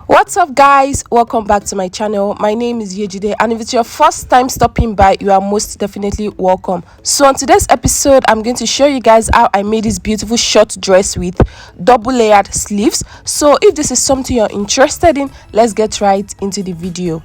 What's up, guys? Welcome back to my channel. My name is Yejide, and if it's your first time stopping by, you are most definitely welcome. So on today's episode, I'm going to show you guys how I made this beautiful short dress with double layered sleeves. So if this is something you're interested in, let's get right into the video.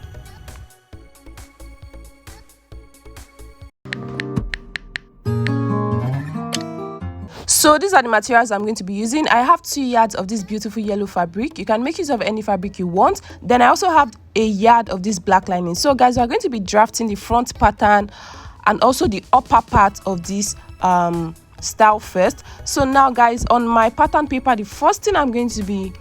So these are the materials I'm going to be using. I have 2 yards of this beautiful yellow fabric. You can make use of any fabric you want. Then I also have a yard of this black lining. So guys, we're going to be drafting the front pattern and also the upper part of this style first. So now guys, on my pattern paper, the first thing I'm going to be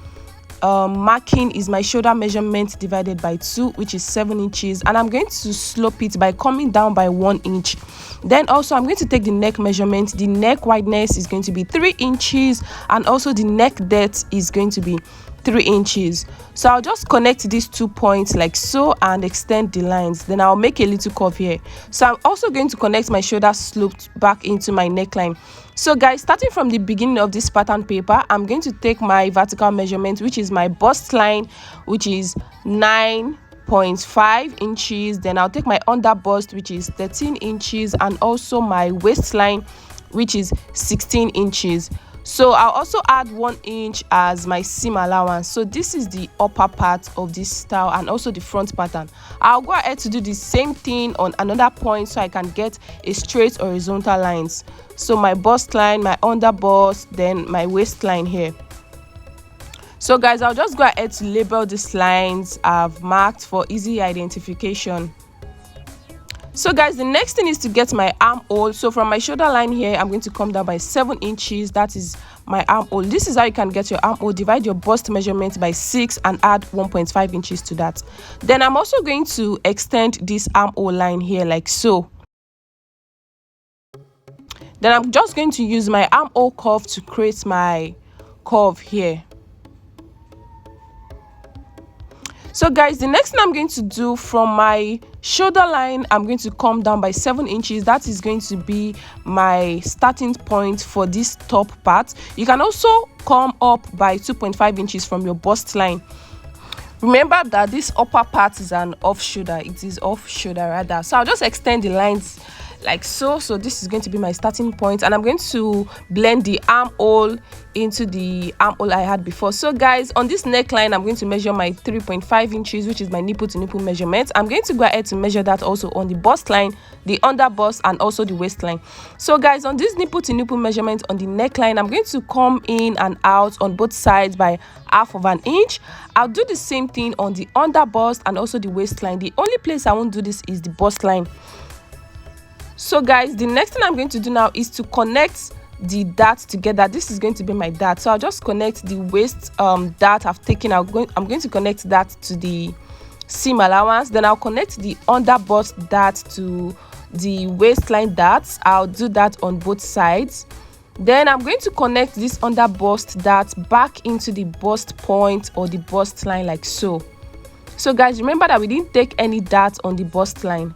marking is my shoulder measurement divided by 2, which is 7 inches, and I'm going to slope it by coming down by 1 inch. Then also I'm going to take the neck measurement. The neck wideness is going to be 3 inches, and also the neck depth is going to be 3 inches. So I'll just connect these 2 points like so and extend the lines. Then I'll make a little curve here. So I'm also going to connect my shoulder sloped back into my neckline. So guys, starting from the beginning of this pattern paper, I'm going to take my vertical measurement, which is my bust line, which is 9.5 inches. Then I'll take my under bust, which is 13 inches, and also my waistline, which is 16 inches. So I'll also add 1 inch as my seam allowance. So this is the upper part of this style and also the front pattern. I'll go ahead to do the same thing on another point so I can get a straight horizontal lines. So my bust line, my under bust, then my waistline here. So guys, I'll just go ahead to label these lines I've marked for easy identification. So guys, the next thing is to get my armhole. So from my shoulder line here, I'm going to come down by 7 inches. That is my armhole. This is how you can get your armhole. Divide your bust measurement by 6 and add 1.5 inches to that. Then I'm also going to extend this armhole line here like so. Then I'm just going to use my armhole curve to create my curve here. So guys, the next thing I'm going to do, from my shoulder line, I'm going to come down by 7 inches. That is going to be my starting point for this top part. You can also come up by 2.5 inches from your bust line. Remember that this upper part is an off shoulder. It is off shoulder rather. So I'll just extend the lines like so. So this is going to be my starting point, and I'm going to blend the armhole into the armhole I had before. So guys, on this neckline, I'm going to measure my 3.5 inches, which is my nipple to nipple measurement. I'm going to go ahead to measure that also on the bust line, the under bust, and also the waistline. So guys, on this nipple to nipple measurement on the neckline, I'm going to come in and out on both sides by half of an inch. I'll do the same thing on the under bust and also the waistline. The only place I won't do this is the bust line. So guys, the next thing I'm going to do now is to connect the dart together. This is going to be my dart. So I'll just connect the waist dart I've taken. I'm going to connect that to the seam allowance. Then I'll connect the under bust dart to the waistline darts. I'll do that on both sides. Then I'm going to connect this under bust dart back into the bust point or the bust line like so. So guys, remember that we didn't take any dart on the bust line.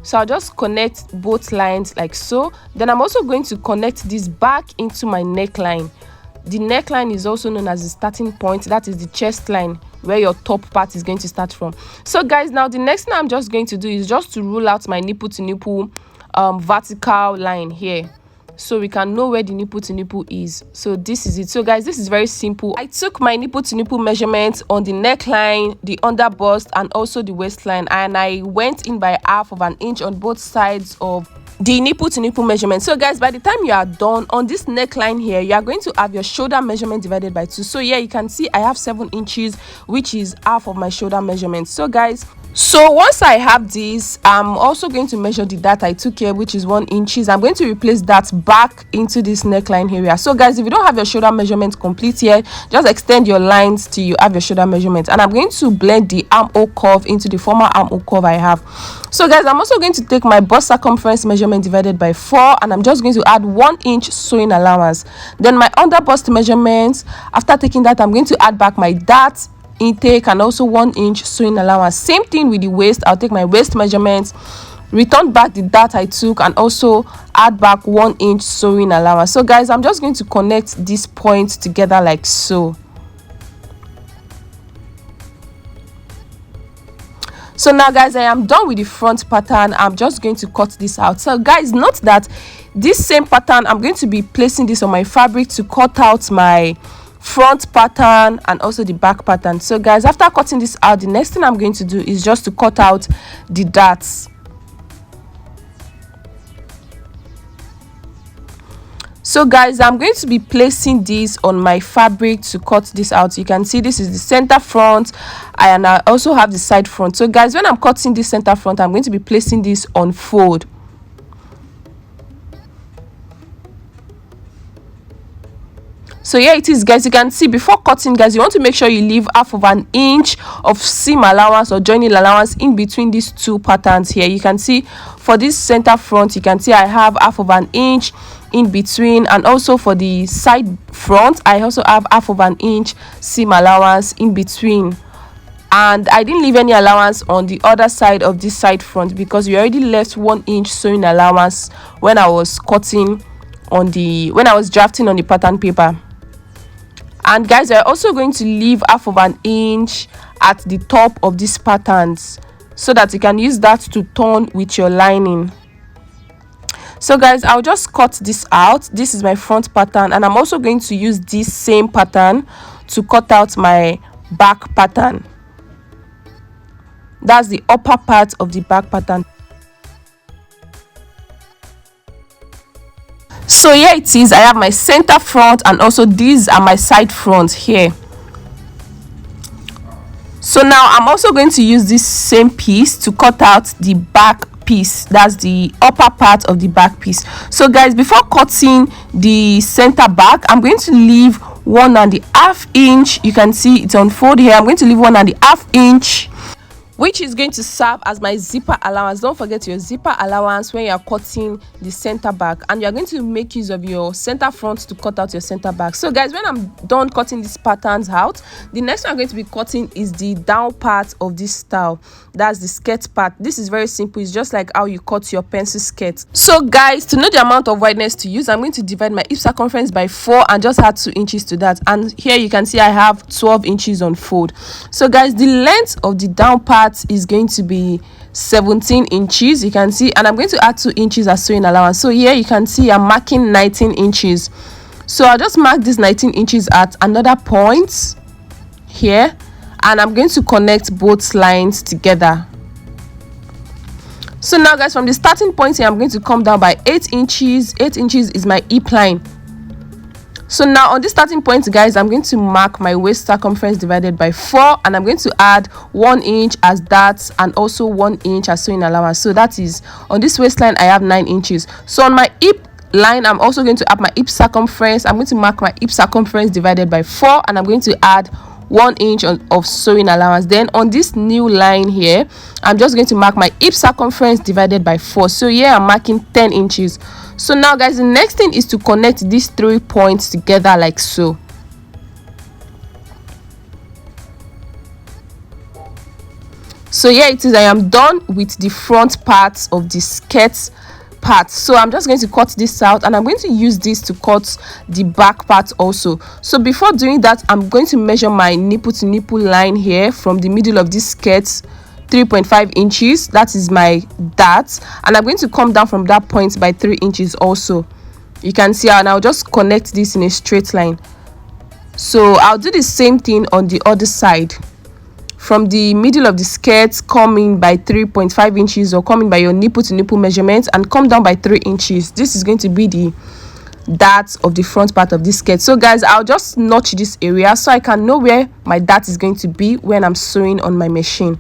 So I'll just connect both lines like so. Then I'm also going to connect this back into my neckline. The neckline is also known as the starting point. That is the chest line where your top part is going to start from. So guys, now the next thing I'm just going to do is just to rule out my nipple to nipple vertical line here, so we can know where the nipple to nipple is. So this is it. So guys, this is very simple. I took my nipple to nipple measurements on the neckline, the under bust, and also the waistline, and I went in by half of an inch on both sides of the nipple to nipple measurement. So guys, by the time you are done on this neckline here, you are going to have your shoulder measurement divided by 2. So yeah, you can see I have 7 inches, which is half of my shoulder measurement. So guys, so once I have this, I'm also going to measure the dart I took here, which is 1 inches. I'm going to replace that back into this neckline area. So guys, if you don't have your shoulder measurement complete here, just extend your lines till you have your shoulder measurement. And I'm going to blend the armhole curve into the former armhole curve I have. So guys, I'm also going to take my bust circumference measurement divided by 4, and I'm just going to add 1 inch sewing allowance. Then my under bust measurements, after taking that, I'm going to add back my dart intake and also 1 inch sewing allowance. Same thing with the waist. I'll take my waist measurements, return back the dart I took, and also add back 1 inch sewing allowance. So guys, I'm just going to connect these points together like so. So now guys, I am done with the front pattern. I'm just going to cut this out. So guys, note that this same pattern, I'm going to be placing this on my fabric to cut out my front pattern and also the back pattern. So guys, after cutting this out, the next thing I'm going to do is just to cut out the darts. So guys, I'm going to be placing this on my fabric to cut this out. You can see this is the center front and I also have the side front. So guys, when I'm cutting this center front, I'm going to be placing this on fold. So here it is guys. You can see before cutting guys, you want to make sure you leave half of an inch of seam allowance or joining allowance in between these two patterns here. You can see for this center front, you can see I have half of an inch in between, and also for the side front I also have half of an inch seam allowance in between. And I didn't leave any allowance on the other side of this side front because we already left 1 inch sewing allowance when I was cutting on the when I was drafting on the pattern paper. And guys, we're also going to leave half of an inch at the top of these patterns so that you can use that to turn with your lining. So guys, I'll just cut this out. This is my front pattern, and I'm also going to use this same pattern to cut out my back pattern. That's the upper part of the back pattern. So here it is. I have my center front and also these are my side front here. So now I'm also going to use this same piece to cut out the back piece. That's the upper part of the back piece. So guys, before cutting the center back, I'm going to leave 1.5 inch. You can see it's on fold here. I'm going to leave 1.5 inch, which is going to serve as my zipper allowance. Don't forget your zipper allowance when you are cutting the center back, and you are going to make use of your center front to cut out your center back. So guys, when I'm done cutting these patterns out, the next one I'm going to be cutting is the down part of this style. That's the skirt part. This is very simple. It's just like how you cut your pencil skirt. So guys, to know the amount of wideness to use, I'm going to divide my hip circumference by 4 and just add 2 inches to that. And here you can see I have 12 inches on fold. So guys, the length of the down part is going to be 17 inches. You can see, and I'm going to add 2 inches as sewing allowance. So here you can see I'm marking 19 inches. So I'll just mark this 19 inches at another point here, and I'm going to connect both lines together. So now guys, from the starting point here, I'm going to come down by 8 inches. 8 inches is my hip line. So now on this starting point guys, I'm going to mark my waist circumference divided by 4, and I'm going to add 1 inch as that and also 1 inch as sewing allowance. So that is on this waistline I have 9 inches. So on my hip line, I'm also going to add my hip circumference. I'm going to mark my hip circumference divided by 4, and I'm going to add 1 inch of sewing allowance. Then on this new line here, I'm just going to mark my hip circumference divided by 4. So here I'm marking 10 inches. So now guys, the next thing is to connect these 3 points together like so. So here it is. I am done with the front parts of the skirt part. So I'm just going to cut this out, and I'm going to use this to cut the back part also. So before doing that, I'm going to measure my nipple to nipple line here from the middle of this skirt, 3.5 inches. That is my dart, and I'm going to come down from that point by 3 inches also. You can see, and I'll just connect this in a straight line. So I'll do the same thing on the other side. From the middle of the skirt, come in by 3.5 inches, or come in by your nipple to nipple measurement and come down by 3 inches. This is going to be the dart of the front part of this skirt. So guys, I'll just notch this area so I can know where my dart is going to be when I'm sewing on my machine.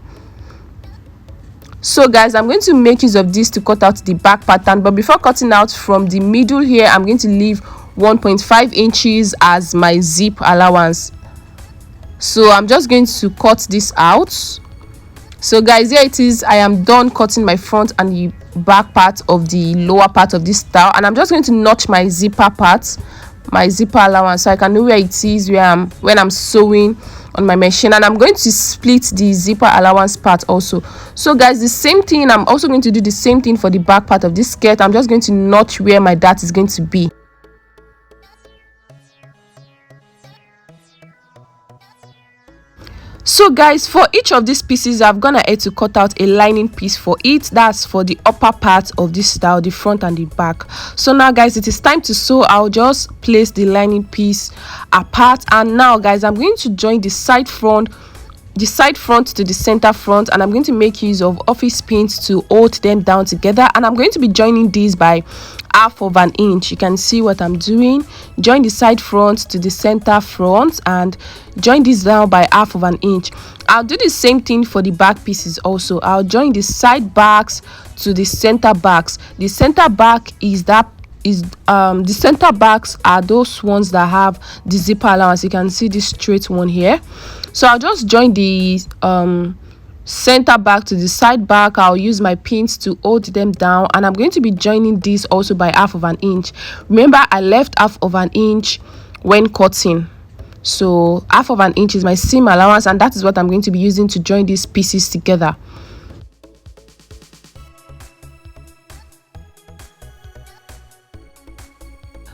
So guys, I'm going to make use of this to cut out the back pattern, but before cutting out from the middle here, I'm going to leave 1.5 inches as my zip allowance. So I'm just going to cut this out. So guys, here it is. I am done cutting my front and the back part of the lower part of this style, and I'm just going to notch my zipper part, my zipper allowance, so I can know where it is when I'm sewing on my machine. And I'm going to split the zipper allowance part also. So guys, the same thing, I'm also going to do the same thing for the back part of this skirt. I'm just going to notch where my dart is going to be. So guys, for each of these pieces I've gone ahead to cut out a lining piece for it. That's for the upper part of this style, the front and the back. So now guys, it is time to sew. I'll just place the lining piece apart, and now guys, I'm going to join the side front to the center front, and I'm going to make use of office pins to hold them down together, and I'm going to be joining these by half of an inch. You can see what I'm doing. Join the side front to the center front and join this down by half of an inch. I'll do the same thing for the back pieces also. I'll join the side backs to the center backs. The center back the center backs are those ones that have the zipper allowance. You can see this straight one here. So I'll just join the center back to the side back. I'll use my pins to hold them down, and I'm going to be joining this also by half of an inch. Remember, I left half of an inch when cutting, so half of an inch is my seam allowance, and that is what I'm going to be using to join these pieces together.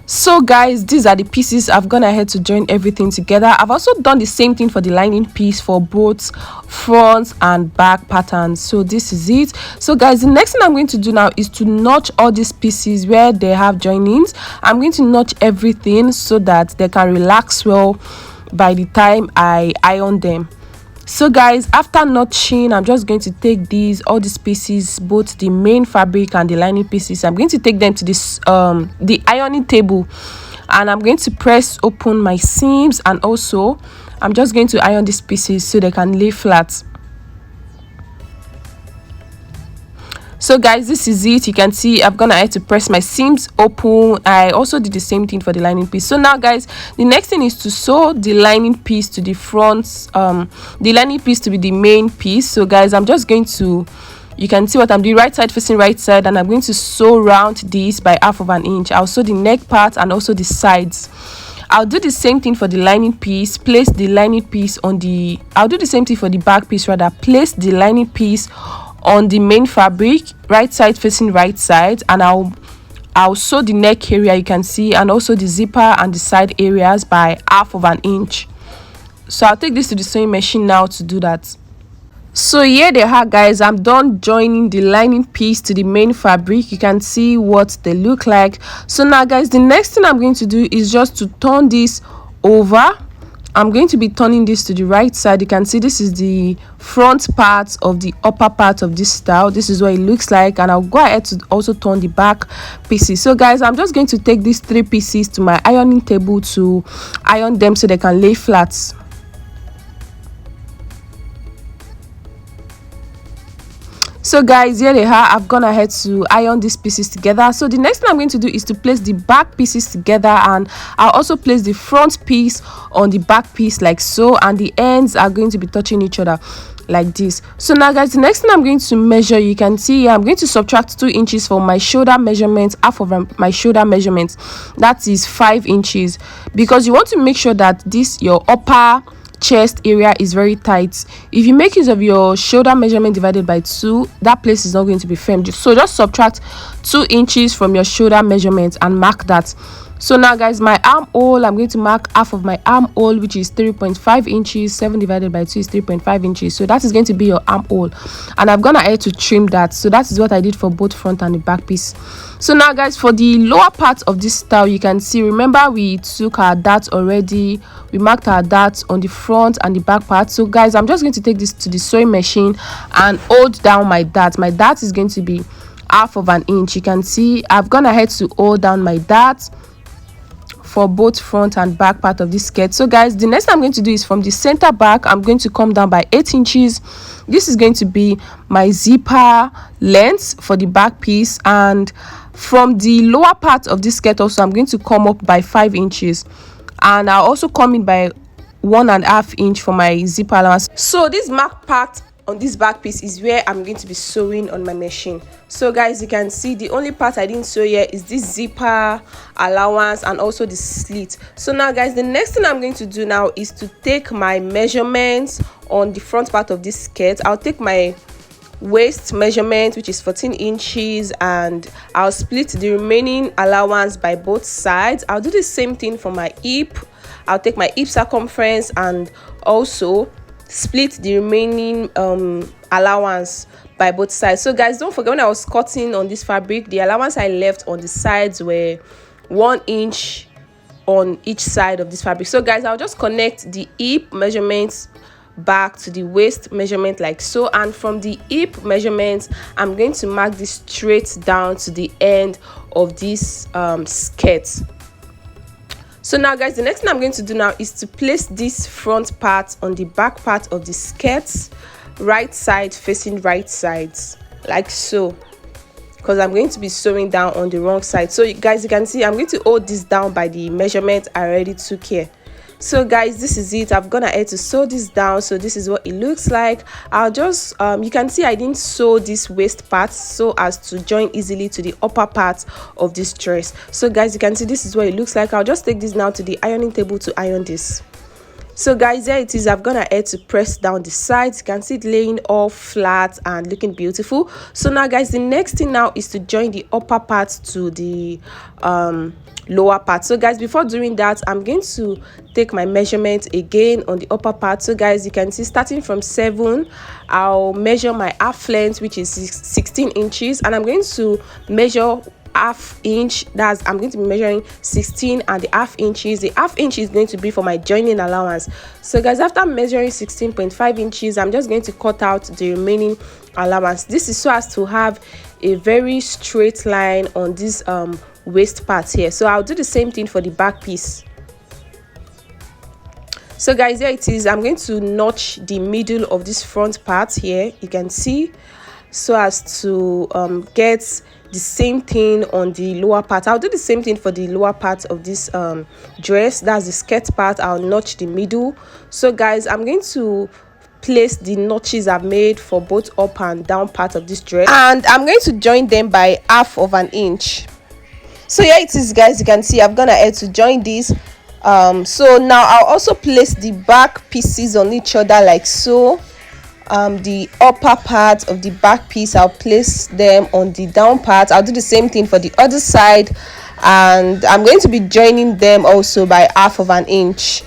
So guys, these are the pieces I've gone ahead to join everything together. I've also done the same thing for the lining piece for both front and back patterns. So this is it. So guys, the next thing I'm going to do now is to notch all these pieces where they have joinings. I'm going to notch everything so that they can relax well by the time I iron them. So guys, after notching, I'm just going to take all these pieces, both the main fabric and the lining pieces. I'm going to take them to this the ironing table, and I'm going to press open my seams, and also I'm just going to iron these pieces so they can lay flat. So guys, this is it. You can see I've gone ahead to press my seams open. I also did the same thing for the lining piece. So now guys, the next thing is to sew the lining piece to the front, the lining piece to be the main piece. So guys, I'm just going to, you can see what I'm doing, right side facing right side, and I'm going to sew round this by half of an inch. I'll sew the neck part and also the sides. I'll do the same thing for the lining piece. Place the lining piece on the, I'll do the same thing for the back piece rather. Place the lining piece on the main fabric, right side facing right side, and I'll sew the neck area, you can see, and also the zipper and the side areas by half of an inch. So I'll take this to the sewing machine now to do that. So here they are guys, I'm done joining the lining piece to the main fabric. You can see what they look like. So now guys, the next thing I'm going to do is just to turn this over. I'm going to be turning this to the right side. You can see this is the front part of the upper part of this style. This is what it looks like, and I'll go ahead to also turn the back pieces. So guys, I'm just going to take these 3 pieces to my ironing table to iron them so they can lay flat. So guys, here they are. I've gone ahead to iron these pieces together. So the next thing I'm going to do is to place the back pieces together, and I'll also place the front piece on the back piece like so, and the ends are going to be touching each other like this. So now guys, the next thing I'm going to measure, you can see I'm going to subtract 2 inches from my shoulder measurement, half of my shoulder measurement, that is 5 inches, because you want to make sure that this your upper chest area is very tight. If you make use of your shoulder measurement divided by 2, that place is not going to be firm. So just subtract 2 inches from your shoulder measurement and mark that. So now guys, my armhole, I'm going to mark half of my armhole, which is 3.5 inches. 7 divided by 2 is 3.5 inches. So that is going to be your armhole, and I've gone ahead to trim that. So that is what I did for both front and the back piece. So now guys, for the lower part of this style, you can see, remember we took our darts already. We marked our darts on the front and the back part. So guys, I'm just going to take this to the sewing machine and hold down my dart. My dart is going to be half of an inch. You can see I've gone ahead to hold down my dart for both front and back part of this skirt. So guys, the next thing I'm going to do is from the center back, I'm going to come down by 8 inches. This is going to be my zipper length for the back piece, and from the lower part of this skirt also, I'm going to come up by 5 inches, and I'll also come in by 1.5 inch for my zipper allowance. So this mark part on this back piece is where I'm going to be sewing on my machine. So guys, you can see the only part I didn't sew here is this zipper allowance and also the slit. So now guys, the next thing I'm going to do now is to take my measurements on the front part of this skirt. I'll take my waist measurement, which is 14 inches, and I'll split the remaining allowance by both sides. I'll do the same thing for my hip. I'll take my hip circumference and also split the remaining allowance by both sides. So guys, don't forget, when I was cutting on this fabric, the allowance I left on the sides were 1 inch on each side of this fabric. So guys, I'll just connect the hip measurements back to the waist measurement like so, and from the hip measurements I'm going to mark this straight down to the end of this skirt. So now guys, the next thing I'm going to do now is to place this front part on the back part of the skirt, right side facing right sides like so, because I'm going to be sewing down on the wrong side. So guys, you can see I'm going to hold this down by the measurement I already took here. So guys, this is it. I've gone ahead to sew this down. So this is what it looks like. I'll just you can see I didn't sew this waist part so as to join easily to the upper part of this dress. So guys, you can see this is what it looks like. I'll just take this now to the ironing table to iron this. So guys, there it is. I've gone ahead to press down the sides. You can see it laying all flat and looking beautiful. So now guys, the next thing now is to join the upper part to the lower part. So guys, before doing that, I'm going to take my measurement again on the upper part. So guys, you can see starting from 7, I'll measure my half length, which is 16 inches, and I'm going to measure half inch. That's I'm going to be measuring 16 and the half inches. The half inch is going to be for my joining allowance. So guys, after measuring 16.5 inches, I'm just going to cut out the remaining allowance. This is so as to have a very straight line on this waist part here. So I'll do the same thing for the back piece. So guys, there it is. I'm going to notch the middle of this front part here, you can see, so as to get the same thing on the lower part. I'll do the same thing for the lower part of this dress. That's the skirt part. I'll notch the middle. So guys, I'm going to place the notches I've made for both up and down part of this dress, and I'm going to join them by 1/2 inch. So here it is guys, you can see I've gone ahead to join this. So now I'll also place the back pieces on each other like so. The upper part of the back piece, I'll place them on the down part. I'll do the same thing for the other side, and I'm going to be joining them also by 1/2 inch.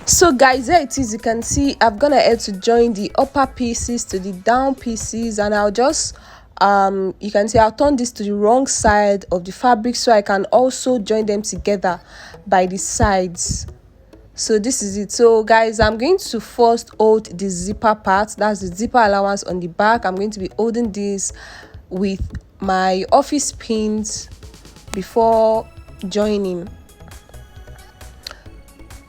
So guys, there it is. You can see I've gone ahead to join the upper pieces to the down pieces, and I'll just you can see I'll turn this to the wrong side of the fabric so I can also join them together by the sides. So this is it. So guys, I'm going to first hold the zipper part, that's the zipper allowance on the back. I'm going to be holding this with my office pins before joining.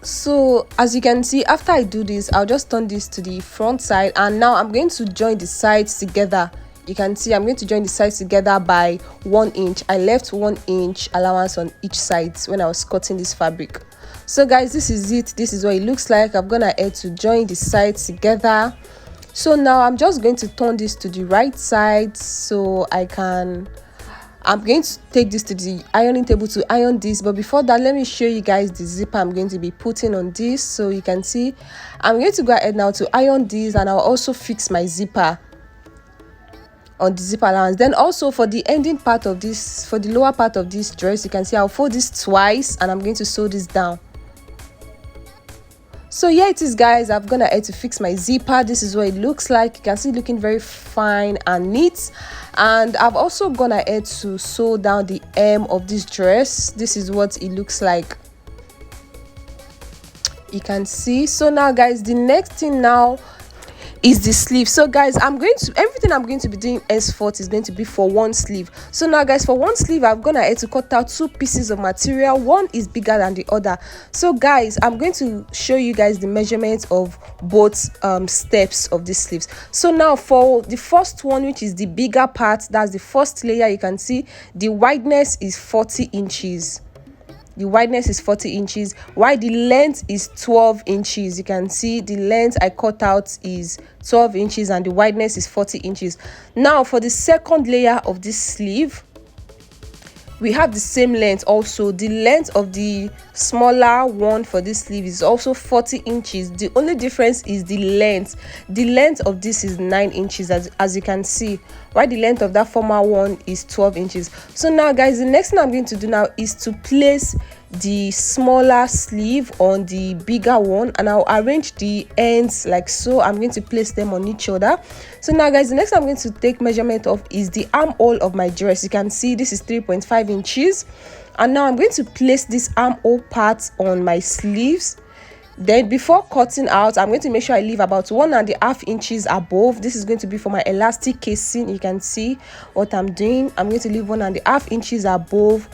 So as you can see, after I do this, I'll just turn this to the front side, and now I'm going to join the sides together. You can see I'm going to join the sides together by 1 inch. I left 1 inch allowance on each side when I was cutting this fabric. So guys, this is it. This is what it looks like. I'm gonna add to join the sides together. So now I'm just going to turn this to the right side so I'm going to take this to the ironing table to iron this. But before that, let me show you guys the zipper I'm going to be putting on this. So you can see I'm going to go ahead now to iron this, and I'll also fix my zipper on the zipper allowance. Then also for the ending part of this, for the lower part of this dress, you can see I'll fold this twice and I'm going to sew this down. So here it is guys, I've gone ahead to fix my zipper. This is what it looks like. You can see it looking very fine and neat. And I've also gone ahead to sew down the hem of this dress. This is what it looks like, you can see. So now guys, the next thing now is the sleeve. So guys, everything I'm going to be doing henceforth is going to be for one sleeve. So now guys, for one sleeve, I've gone ahead to cut out 2 pieces of material. One is bigger than the other. So guys, I'm going to show you guys the measurements of both steps of these sleeves. So now for the first one, which is the bigger part, that's the first layer, you can see the wideness is 40 inches. The wideness is 40 inches, while the length is 12 inches. You can see the length I cut out is 12 inches and the wideness is 40 inches. Now for the second layer of this sleeve, we have the same length. Also, the length of the smaller one for this sleeve is also 40 inches. The only difference is the length. The length of this is 9 inches, as you can see, while the length of that former one is 12 inches. So now guys, the next thing I'm going to do now is to place the smaller sleeve on the bigger one, and I'll arrange the ends like so. I'm going to place them on each other. So now guys, the next I'm going to take measurement of is the armhole of my dress. You can see this is 3.5 inches, and now I'm going to place this armhole part on my sleeves. Then before cutting out, I'm going to make sure I leave about 1.5 inches above. This is going to be for my elastic casing. You can see what I'm doing. I'm going to leave 1.5 inches above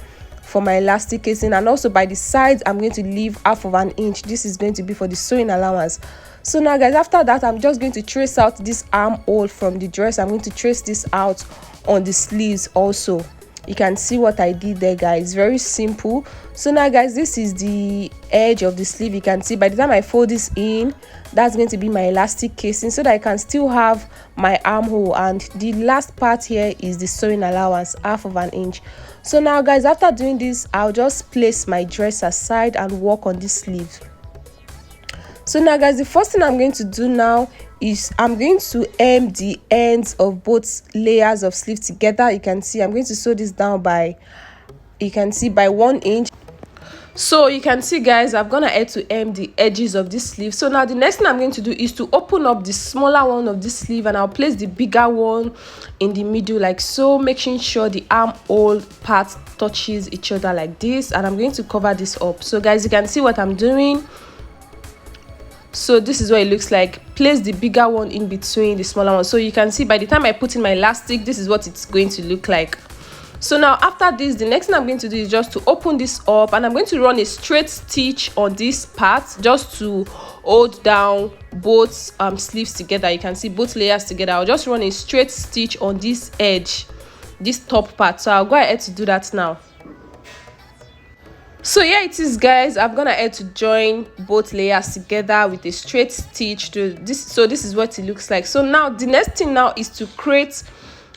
for my elastic casing, and also by the sides I'm going to leave 1/2 inch. This is going to be for the sewing allowance. So now guys, after that, I'm just going to trace out this armhole from the dress. I'm going to trace this out on the sleeves also. You can see what I did there, guys. Very simple. So now guys, this is the edge of the sleeve. You can see by the time I fold this in, that's going to be my elastic casing, so that I can still have my armhole, and the last part here is the sewing allowance, 1/2 inch. So now guys, after doing this, I'll just place my dress aside and work on this sleeve. So now guys, the first thing I'm going to do now is I'm going to hem the ends of both layers of sleeve together. You can see I'm going to sew this down by, you can see, by 1 inch. So you can see guys, I've gone ahead to hem the edges of this sleeve. So now the next thing I'm going to do is to open up the smaller one of this sleeve, and I'll place the bigger one in the middle like so, making sure the armhole part touches each other like this, and I'm going to cover this up. So guys, you can see what I'm doing. So this is what it looks like. Place the bigger one in between the smaller one. So you can see by the time I put in my elastic, this is what it's going to look like. So now after this, the next thing I'm going to do is just to open this up, and I'm going to run a straight stitch on this part just to hold down both sleeves together. You can see both layers together. I'll just run a straight stitch on this edge, this top part. So I'll go ahead to do that now. So here it is guys, I've gone ahead to join both layers together with a straight stitch to this. So this is what it looks like. So now the next thing now is to create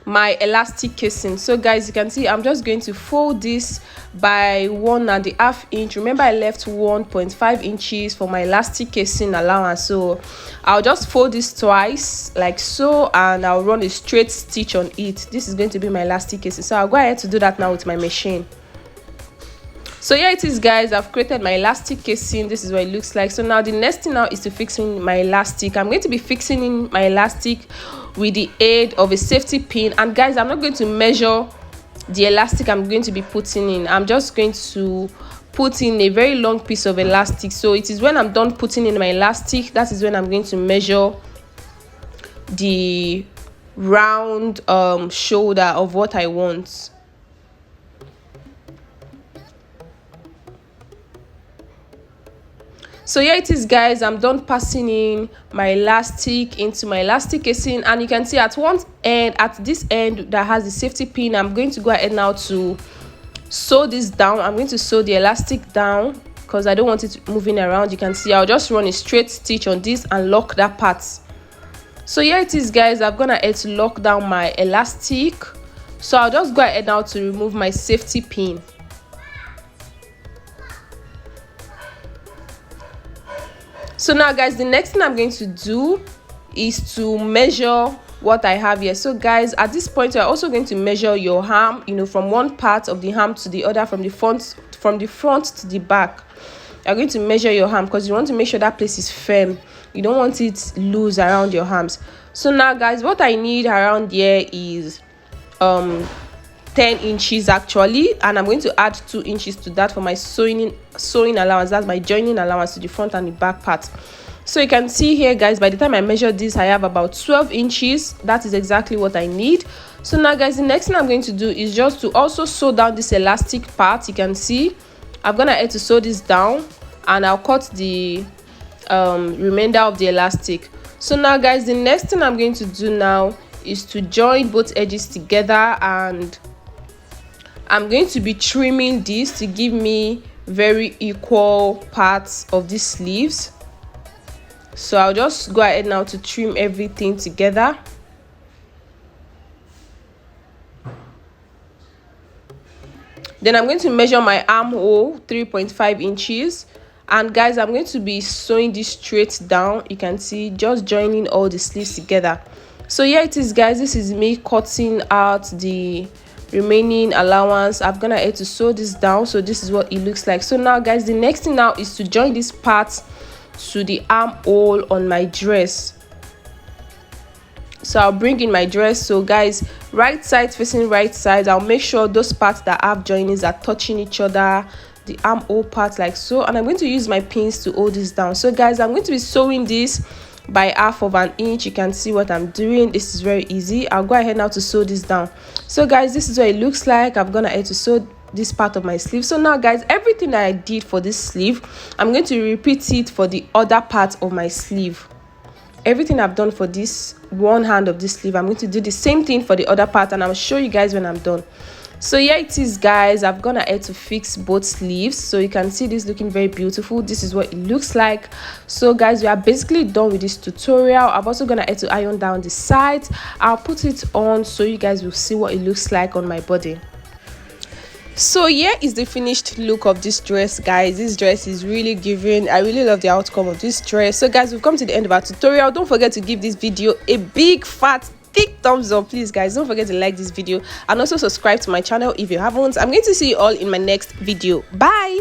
my elastic casing. So guys, you can see I'm just going to fold this by 1.5 inch. Remember, I left 1.5 inches for my elastic casing allowance, so I'll just fold this twice like so, and I'll run a straight stitch on it. This is going to be my elastic casing, so I'll go ahead to do that now with my machine. So here it is guys, I've created my elastic casing. This is what it looks like. So now the next thing now is to fix in my elastic. I'm going to be fixing in my elastic with the aid of a safety pin. And guys, I'm not going to measure the elastic I'm going to be putting in. I'm just going to put in a very long piece of elastic. So it is when I'm done putting in my elastic, that is when I'm going to measure the round shoulder of what I want. So here it is guys, I'm done passing in my elastic into my elastic casing, and you can see at one end, at this end that has the safety pin, I'm going to go ahead now to sew this down. I'm going to sew the elastic down because I don't want it moving around. You can see I'll just run a straight stitch on this and lock that part. So here it is guys, I've gone ahead to lock down my elastic. So I'll just go ahead now to remove my safety pin. So now guys, the next thing I'm going to do is to measure what I have here. So guys, at this point you're also going to measure your arm, you know, from one part of the arm to the other, from the front to the back. You're going to measure your arm because you want to make sure that place is firm. You don't want it loose around your arms. So now guys, what I need around here is 10 inches actually, and I'm going to add 2 inches to that for my sewing allowance. That's my joining allowance to the front and the back part. So you can see here guys, by the time I measured this, I have about 12 inches. That is exactly what I need. So now guys, the next thing I'm going to do is just to also sew down this elastic part. You can see I'm gonna add to sew this down, and I'll cut the remainder of the elastic. So now guys, the next thing I'm going to do now is to join both edges together, and I'm going to be trimming this to give me very equal parts of these sleeves. So I'll just go ahead now to trim everything together. Then I'm going to measure my armhole 3.5 inches. And guys, I'm going to be sewing this straight down. You can see, just joining all the sleeves together. So here it is, guys. This is me cutting out the remaining allowance. I'm gonna add to sew this down. So this is what it looks like. So now, guys, the next thing now is to join this part to the armhole on my dress. So I'll bring in my dress. So guys, right side facing right side, I'll make sure those parts that have joinings are touching each other, the armhole part like so. And I'm going to use my pins to hold this down. So guys, I'm going to be sewing this by 1/2 inch. You can see what I'm doing. This is very easy. I'll go ahead now to sew this down. So guys, this is what it looks like. I'm gonna add to sew this part of my sleeve. So now, guys, everything that I did for this sleeve, I'm going to repeat it for the other part of my sleeve. Everything I've done for this one hand of this sleeve, I'm going to do the same thing for the other part, and I'll show you guys when I'm done. So here it is, guys. I've gone ahead to fix both sleeves, so you can see this looking very beautiful. This is what it looks like. So guys, we are basically done with this tutorial. I'm also gonna add to iron down the sides. I'll put it on so you guys will see what it looks like on my body. So here is the finished look of this dress, guys. This dress is really giving. I really love the outcome of this dress. So guys, we've come to the end of our tutorial. Don't forget to give this video a big fat thick thumbs up, please, guys. Don't forget to like this video and also subscribe to my channel if you haven't. I'm going to see you all in my next video. Bye.